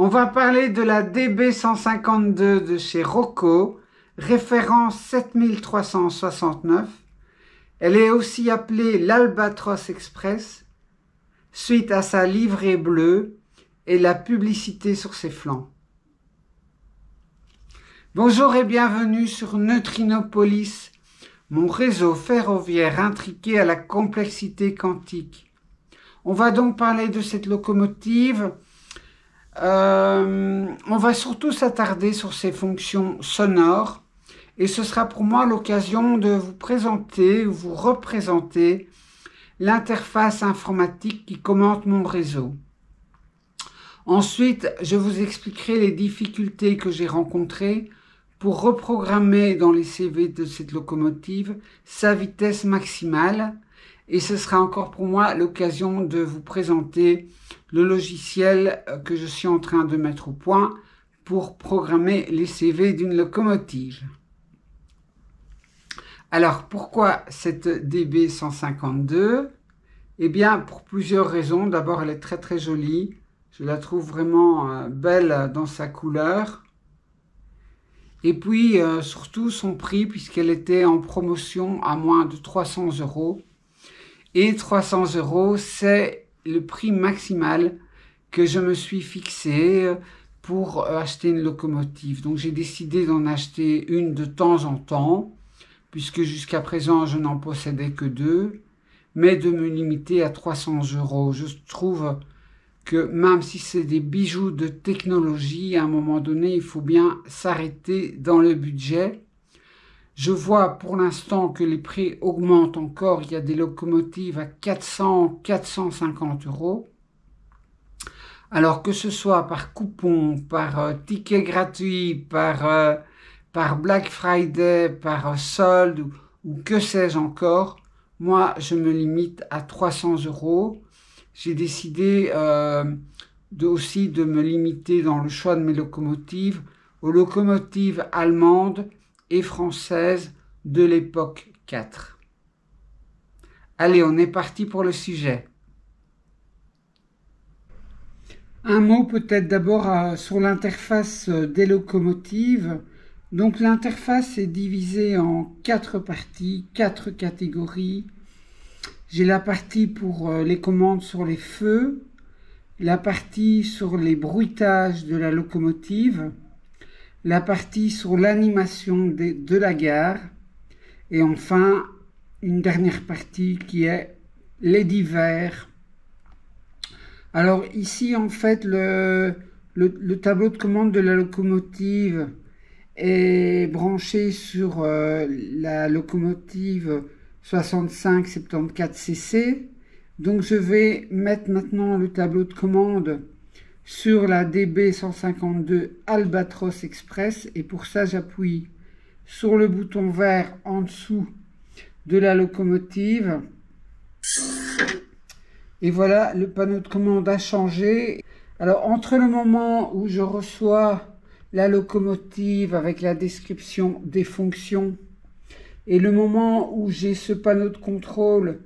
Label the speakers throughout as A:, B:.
A: On va parler de la DB152 de chez Rocco, référence 7369. Elle est aussi appelée l'Albatros Express, suite à sa livrée bleue et la publicité sur ses flancs. Bonjour et bienvenue sur Neutrinopolis, mon réseau ferroviaire intriqué à la complexité quantique. On va donc parler de cette locomotive. On va surtout s'attarder sur ses fonctions sonores et ce sera pour moi l'occasion de vous présenter ou vous représenter l'interface informatique qui commente mon réseau. Ensuite, je vous expliquerai les difficultés que j'ai rencontrées pour reprogrammer dans les CV de cette locomotive sa vitesse maximale. Et ce sera encore pour moi l'occasion de vous présenter le logiciel que je suis en train de mettre au point pour programmer les CV d'une locomotive. Alors, pourquoi cette DB152? Eh bien, pour plusieurs raisons. D'abord, elle est très très jolie. Je la trouve vraiment belle dans sa couleur. Et puis, surtout son prix, puisqu'elle était en promotion à moins de 300 €. Et 300 €, c'est le prix maximal que je me suis fixé pour acheter une locomotive. Donc j'ai décidé d'en acheter une de temps en temps, puisque jusqu'à présent je n'en possédais que deux, mais de me limiter à 300 €. Je trouve que même si c'est des bijoux de technologie, à un moment donné, il faut bien s'arrêter dans le budget. Je vois pour l'instant que les prix augmentent encore. Il y a des locomotives à 400, 450 €. Alors que ce soit par coupon, par ticket gratuit, par Black Friday, par solde ou que sais-je encore, moi je me limite à 300 €. J'ai décidé aussi de me limiter dans le choix de mes locomotives aux locomotives allemandes et française de l'époque 4. Allez, on est parti pour le sujet. Un mot peut-être d'abord sur l'interface des locomotives. Donc l'interface est divisée en 4 parties, 4 catégories. J'ai la partie pour les commandes sur les feux, la partie sur les bruitages de la locomotive, la partie sur l'animation de la gare, et enfin une dernière partie qui est les divers. Alors ici en fait le tableau de commande de la locomotive est branché sur la locomotive 6574 CC. Donc je vais mettre maintenant le tableau de commande sur la DB152 Albatros Express et pour ça j'appuie sur le bouton vert en dessous de la locomotive et voilà, le panneau de commande a changé. Alors entre le moment où je reçois la locomotive avec la description des fonctions et le moment où j'ai ce panneau de contrôle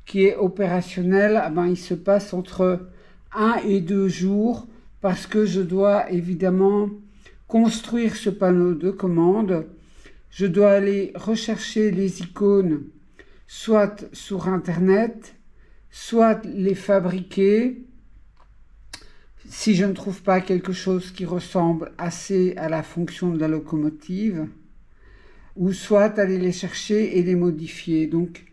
A: qui est opérationnel, il se passe entre 1 et 2 jours parce que je dois évidemment construire ce panneau de commande. Je dois aller rechercher les icônes soit sur internet, soit les fabriquer si je ne trouve pas quelque chose qui ressemble assez à la fonction de la locomotive, ou soit aller les chercher et les modifier. Donc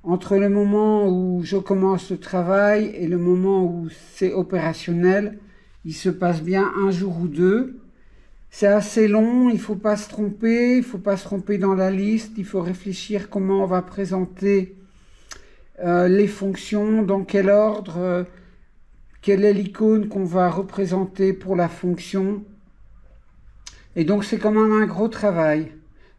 A: entre le moment où je commence le travail et le moment où c'est opérationnel, il se passe bien 1 jour ou 2. C'est assez long, il ne faut pas se tromper, il ne faut pas se tromper dans la liste, il faut réfléchir comment on va présenter les fonctions, dans quel ordre, quelle est l'icône qu'on va représenter pour la fonction. Et donc c'est quand même un gros travail.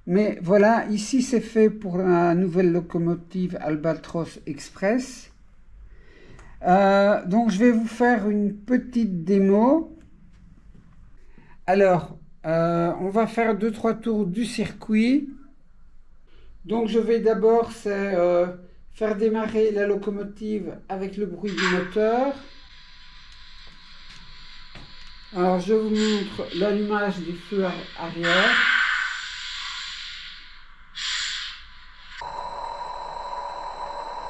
A: Mais voilà, ici c'est fait pour la nouvelle locomotive Albatros Express. Donc je vais vous faire une petite démo. Alors, on va faire 2-3 tours du circuit. Donc je vais d'abord faire démarrer la locomotive avec le bruit du moteur. Alors je vous montre l'allumage des feux arrière.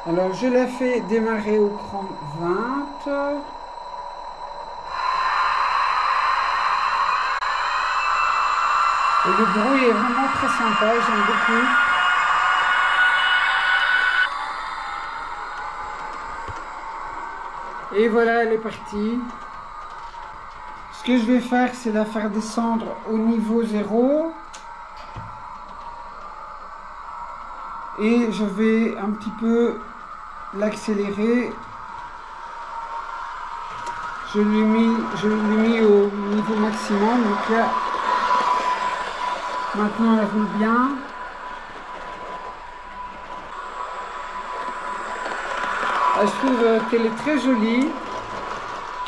A: Alors je la fais démarrer au cran 20. Et le bruit est vraiment très sympa, j'aime beaucoup. Et voilà, elle est partie. Ce que je vais faire, c'est la faire descendre au niveau 0. Et je vais un petit peu l'accélérer. Je l'ai mis au niveau maximum. Donc là, maintenant elle roule bien. Je trouve qu'elle est très jolie,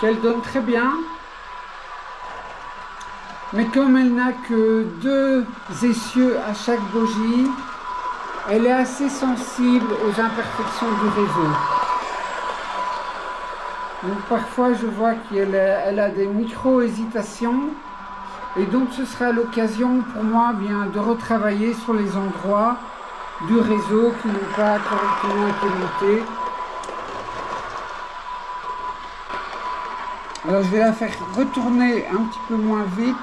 A: qu'elle donne très bien. Mais comme elle n'a que 2 essieux à chaque bougie, elle est assez sensible aux imperfections du réseau. Donc parfois je vois qu'elle a des micro-hésitations. Et donc ce sera l'occasion pour moi bien de retravailler sur les endroits du réseau qui n'ont pas correctement été montés. Alors je vais la faire retourner un petit peu moins vite.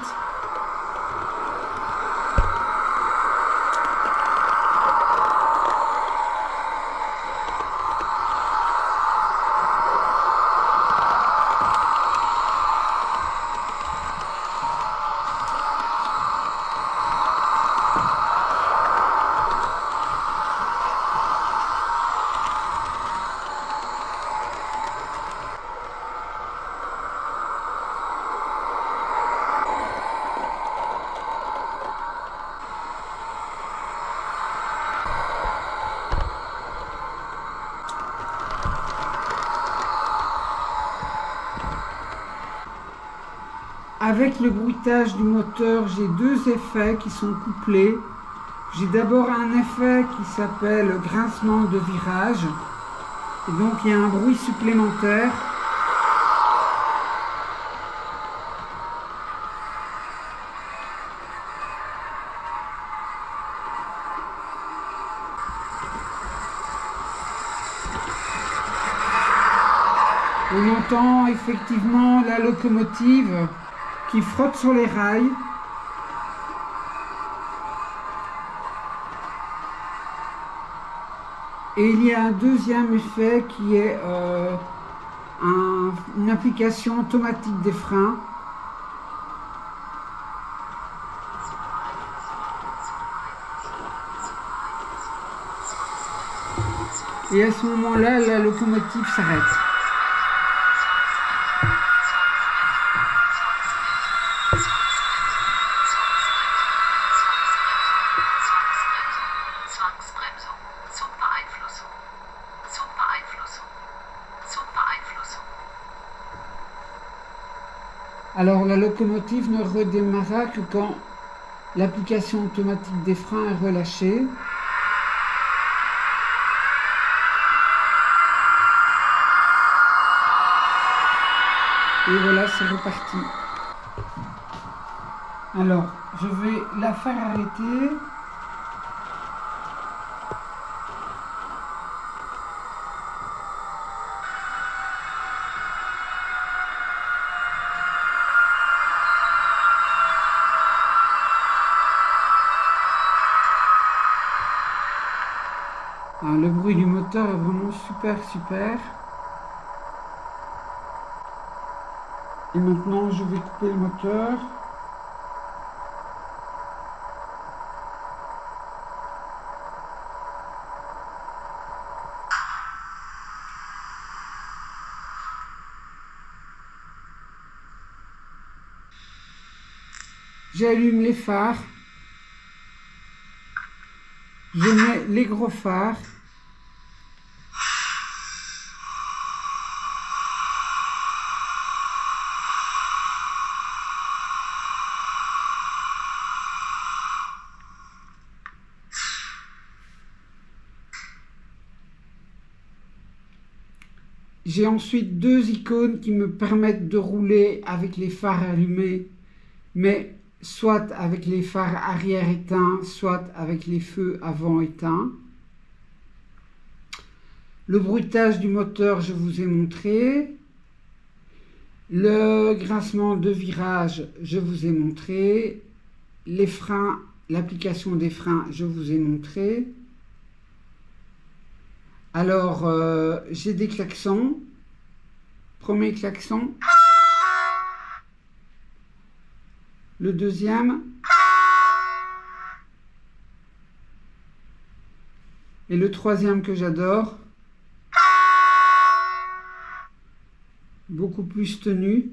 A: Avec le bruitage du moteur, j'ai 2 effets qui sont couplés. J'ai d'abord un effet qui s'appelle grincement de virage. Et donc il y a un bruit supplémentaire. On entend effectivement la locomotive qui frotte sur les rails. Et il y a un deuxième effet qui est une application automatique des freins. Et à ce moment-là, la locomotive s'arrête. Alors la locomotive ne redémarrera que quand l'application automatique des freins est relâchée. Et voilà, c'est reparti. Alors, je vais la faire arrêter. Alors, le bruit du moteur est vraiment super. Et maintenant, je vais couper le moteur. J'allume les phares. Je mets les gros phares. J'ai ensuite deux icônes qui me permettent de rouler avec les phares allumés, mais soit avec les phares arrière éteints, soit avec les feux avant éteints. Le bruitage du moteur, je vous ai montré. Le grincement de virage, je vous ai montré. Les freins, l'application des freins, je vous ai montré. Alors, j'ai des klaxons. Premier klaxon. Le deuxième. Et le troisième que j'adore. Beaucoup plus tenu.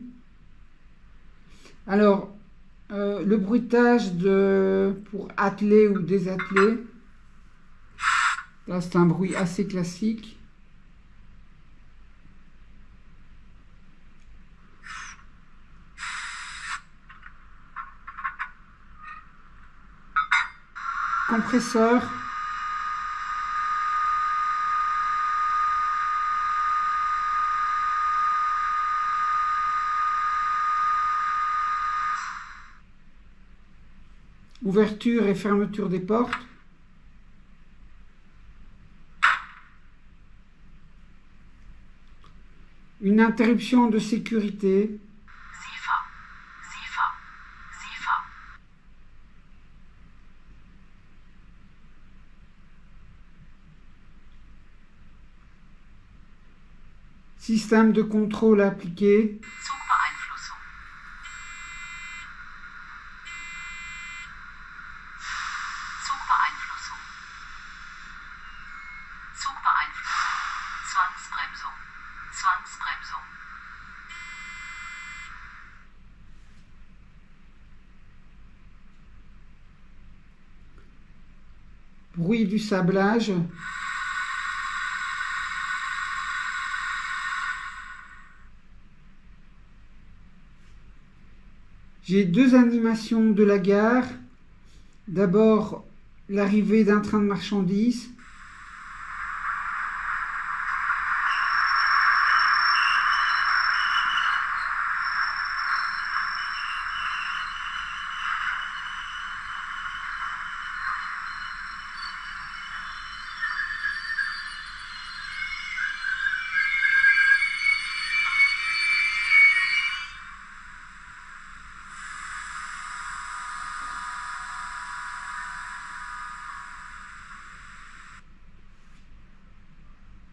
A: Alors, le bruitage pour atteler ou désatteler. Là, c'est un bruit assez classique. Compresseur. Ouverture et fermeture des portes. Une interruption de sécurité. Système de contrôle appliqué. Bruit du sablage. J'ai deux animations de la gare. D'abord, l'arrivée d'un train de marchandises.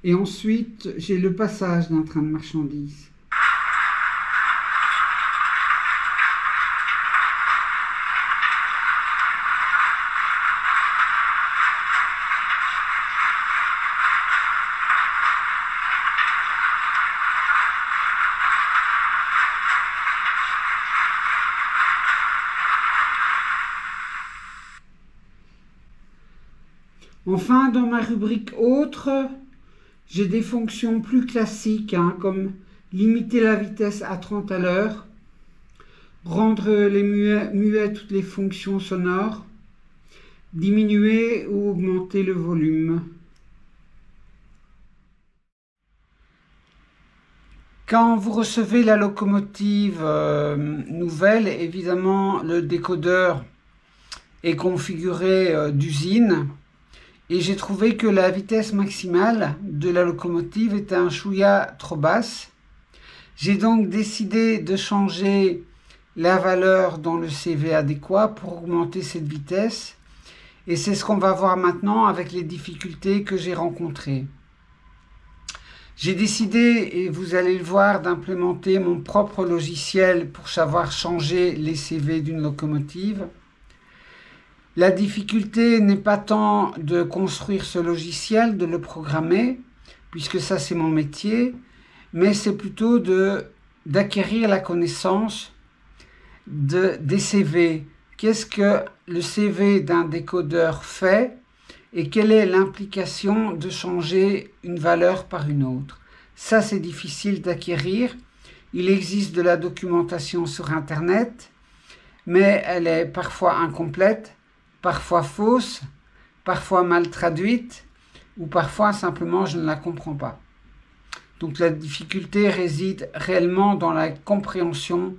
A: Et ensuite, j'ai le passage d'un train de marchandises. Enfin, dans ma rubrique autres, j'ai des fonctions plus classiques, comme limiter la vitesse à 30 à l'heure, rendre les muets toutes les fonctions sonores, diminuer ou augmenter le volume. Quand vous recevez la locomotive nouvelle, évidemment, le décodeur est configuré d'usine. Et j'ai trouvé que la vitesse maximale de la locomotive était un chouïa trop basse. J'ai donc décidé de changer la valeur dans le CV adéquat pour augmenter cette vitesse. Et c'est ce qu'on va voir maintenant avec les difficultés que j'ai rencontrées. J'ai décidé, et vous allez le voir, d'implémenter mon propre logiciel pour savoir changer les CV d'une locomotive. La difficulté n'est pas tant de construire ce logiciel, de le programmer, puisque ça c'est mon métier, mais c'est plutôt d'acquérir la connaissance des CV. Qu'est-ce que le CV d'un décodeur fait et quelle est l'implication de changer une valeur par une autre. Ça c'est difficile d'acquérir. Il existe de la documentation sur Internet, mais elle est parfois incomplète, parfois fausse, parfois mal traduite, ou parfois simplement je ne la comprends pas. Donc la difficulté réside réellement dans la compréhension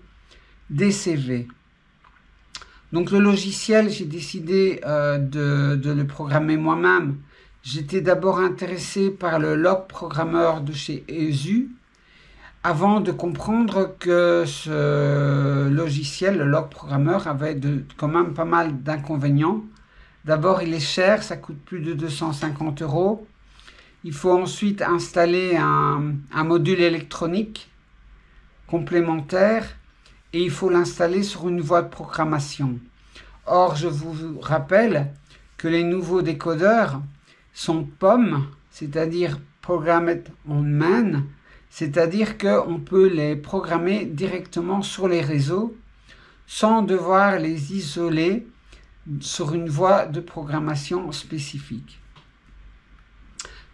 A: des CV. Donc le logiciel, j'ai décidé de le programmer moi-même. J'étais d'abord intéressé par le log programmeur de chez ESU, avant de comprendre que ce logiciel, le log programmeur, avait quand même pas mal d'inconvénients. D'abord, il est cher, ça coûte plus de 250 €. Il faut ensuite installer un module électronique complémentaire et il faut l'installer sur une voie de programmation. Or, je vous rappelle que les nouveaux décodeurs sont POM, c'est-à-dire Programmed on Man, c'est-à-dire qu'on peut les programmer directement sur les réseaux sans devoir les isoler sur une voie de programmation spécifique.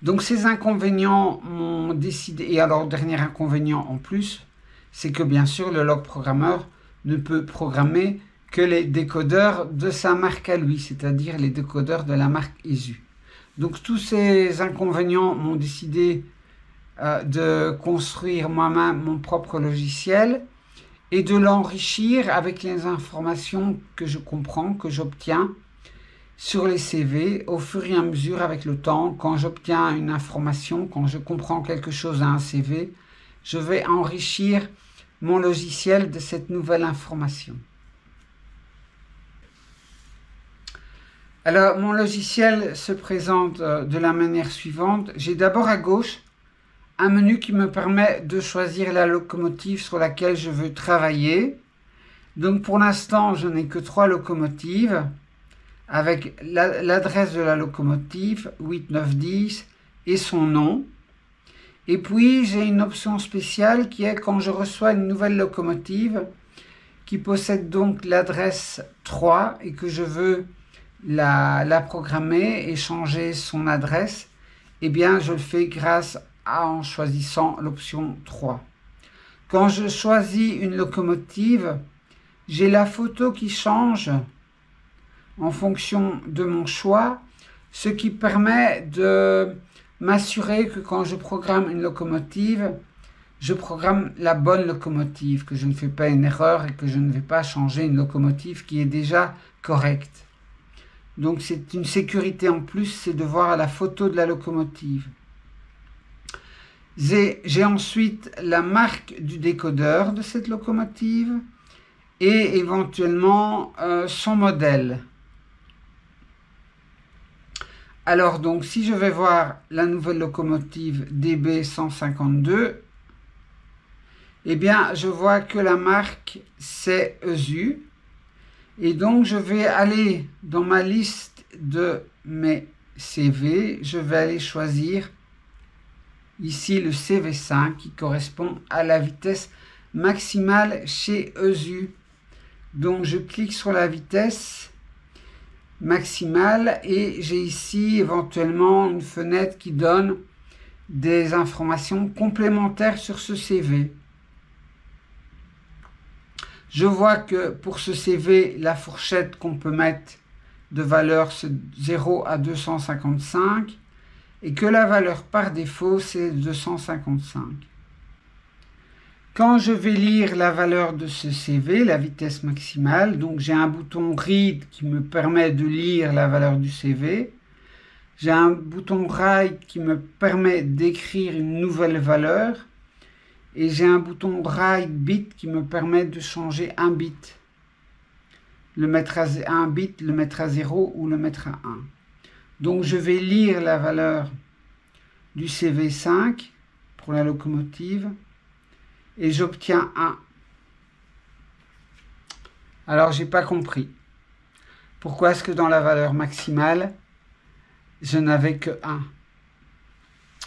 A: Donc ces inconvénients m'ont décidé, et alors dernier inconvénient en plus, c'est que bien sûr le log programmeur ne peut programmer que les décodeurs de sa marque à lui, c'est-à-dire les décodeurs de la marque ESU. Donc tous ces inconvénients m'ont décidé de construire moi-même mon propre logiciel et de l'enrichir avec les informations que je comprends, que j'obtiens sur les CV au fur et à mesure avec le temps. Quand j'obtiens une information, quand je comprends quelque chose à un CV, je vais enrichir mon logiciel de cette nouvelle information. Alors, mon logiciel se présente de la manière suivante. J'ai d'abord à gauche un menu qui me permet de choisir la locomotive sur laquelle je veux travailler. Donc, pour l'instant, je n'ai que 3 locomotives avec l'adresse de la locomotive 8, 9, 10 et son nom. Et puis, j'ai une option spéciale qui est quand je reçois une nouvelle locomotive qui possède donc l'adresse 3 et que je veux la programmer et changer son adresse, eh bien je le fais en choisissant l'option 3. Quand je choisis une locomotive, j'ai la photo qui change en fonction de mon choix, ce qui permet de m'assurer que quand je programme une locomotive, je programme la bonne locomotive, que je ne fais pas une erreur et que je ne vais pas changer une locomotive qui est déjà correcte. Donc c'est une sécurité en plus, c'est de voir la photo de la locomotive. J'ai ensuite la marque du décodeur de cette locomotive et éventuellement son modèle. Alors donc si je vais voir la nouvelle locomotive DB152, eh bien je vois que la marque c'est ESU. Et donc, je vais aller dans ma liste de mes CV, je vais aller choisir ici le CV5 qui correspond à la vitesse maximale chez ESU. Donc, je clique sur la vitesse maximale et j'ai ici éventuellement une fenêtre qui donne des informations complémentaires sur ce CV. Je vois que pour ce CV, la fourchette qu'on peut mettre de valeur, c'est 0 à 255 et que la valeur par défaut, c'est 255. Quand je vais lire la valeur de ce CV, la vitesse maximale, donc j'ai un bouton Read qui me permet de lire la valeur du CV. J'ai un bouton Write qui me permet d'écrire une nouvelle valeur. Et j'ai un bouton Write Bit qui me permet de changer un bit. Le mettre à 1 bit, le mettre à 0 ou le mettre à 1. Donc je vais lire la valeur du CV5 pour la locomotive et j'obtiens 1. Alors j'ai pas compris. Pourquoi est-ce que dans la valeur maximale, je n'avais que 1?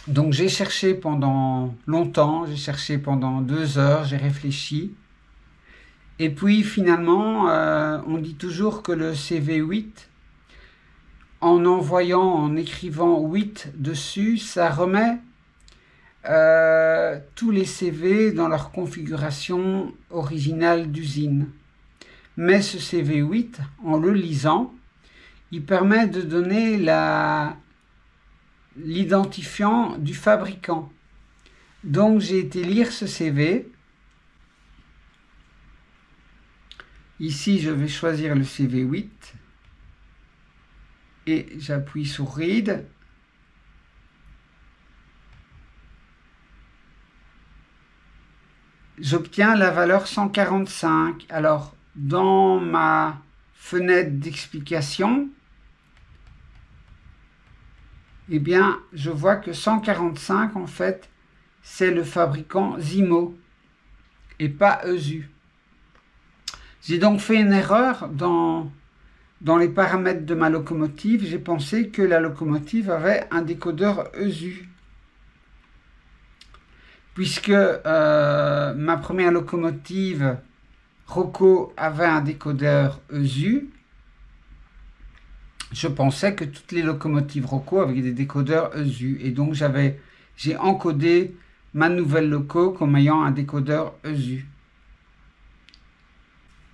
A: Donc j'ai cherché pendant longtemps, j'ai cherché pendant 2 heures, j'ai réfléchi. Et puis finalement, on dit toujours que le CV8, en écrivant 8 dessus, ça remet tous les CV dans leur configuration originale d'usine. Mais ce CV8, en le lisant, il permet de donner l'identifiant du fabricant. Donc j'ai été lire ce CV. Ici, je vais choisir le CV 8 et j'appuie sur Read. J'obtiens la valeur 145. Alors, dans ma fenêtre d'explication, eh bien, je vois que 145, en fait, c'est le fabricant Zimo et pas ESU. J'ai donc fait une erreur dans les paramètres de ma locomotive. J'ai pensé que la locomotive avait un décodeur ESU. Puisque ma première locomotive Rocco avait un décodeur ESU, je pensais que toutes les locomotives Rocco avaient des décodeurs ESU. Et donc j'ai encodé ma nouvelle loco comme ayant un décodeur ESU.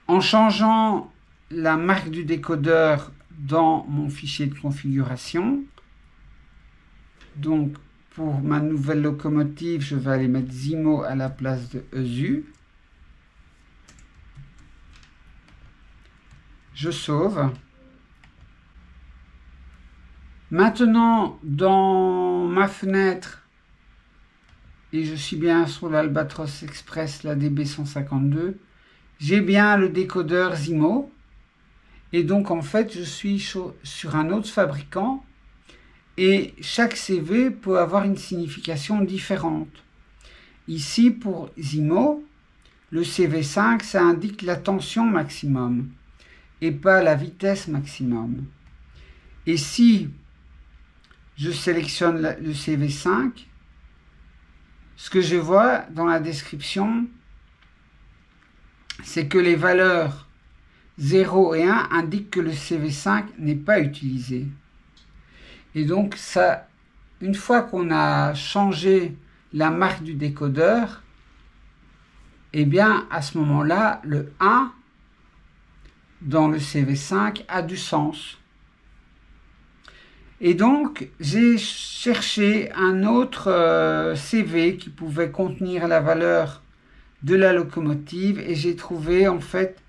A: En changeant la marque du décodeur dans mon fichier de configuration, donc pour ma nouvelle locomotive, je vais aller mettre Zimo à la place de ESU. Je sauve. Maintenant, dans ma fenêtre, et je suis bien sur l'Albatros Express, la DB152, j'ai bien le décodeur Zimo. Et donc, en fait, je suis sur un autre fabricant. Et chaque CV peut avoir une signification différente. Ici, pour Zimo, le CV5, ça indique la tension maximum et pas la vitesse maximum. Et si je sélectionne le CV5, ce que je vois dans la description, c'est que les valeurs 0 et 1 indiquent que le CV5 n'est pas utilisé. Et donc, ça, une fois qu'on a changé la marque du décodeur, eh bien, à ce moment-là, le 1 dans le CV5 a du sens. Et donc, j'ai cherché un autre CV qui pouvait contenir la valeur de la locomotive et j'ai trouvé en fait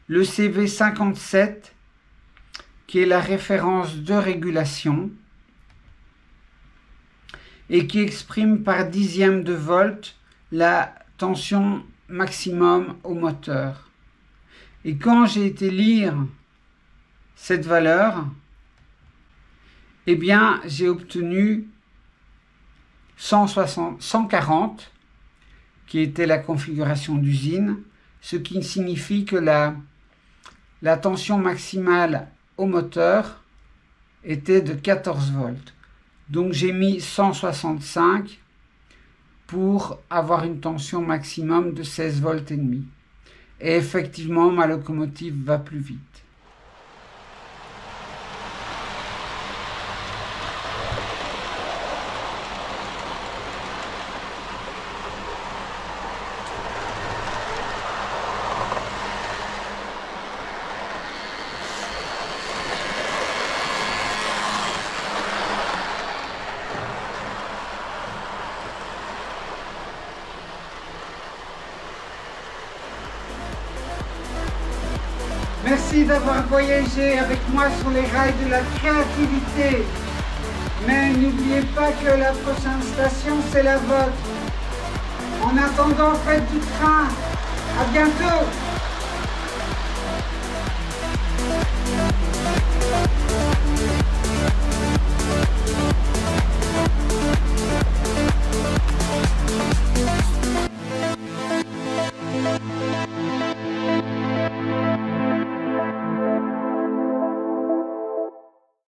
A: le CV57 qui est la référence de régulation et qui exprime par dixième de volt la tension maximum au moteur. Et quand j'ai été lire cette valeur, eh bien, j'ai obtenu 140, qui était la configuration d'usine, ce qui signifie que la tension maximale au moteur était de 14 volts. Donc j'ai mis 165 pour avoir une tension maximum de 16 volts et demi. Et effectivement, ma locomotive va plus vite. Merci d'avoir voyagé avec moi sur les rails de la créativité. Mais n'oubliez pas que la prochaine station, c'est la vôtre. En attendant, faites du train. À bientôt.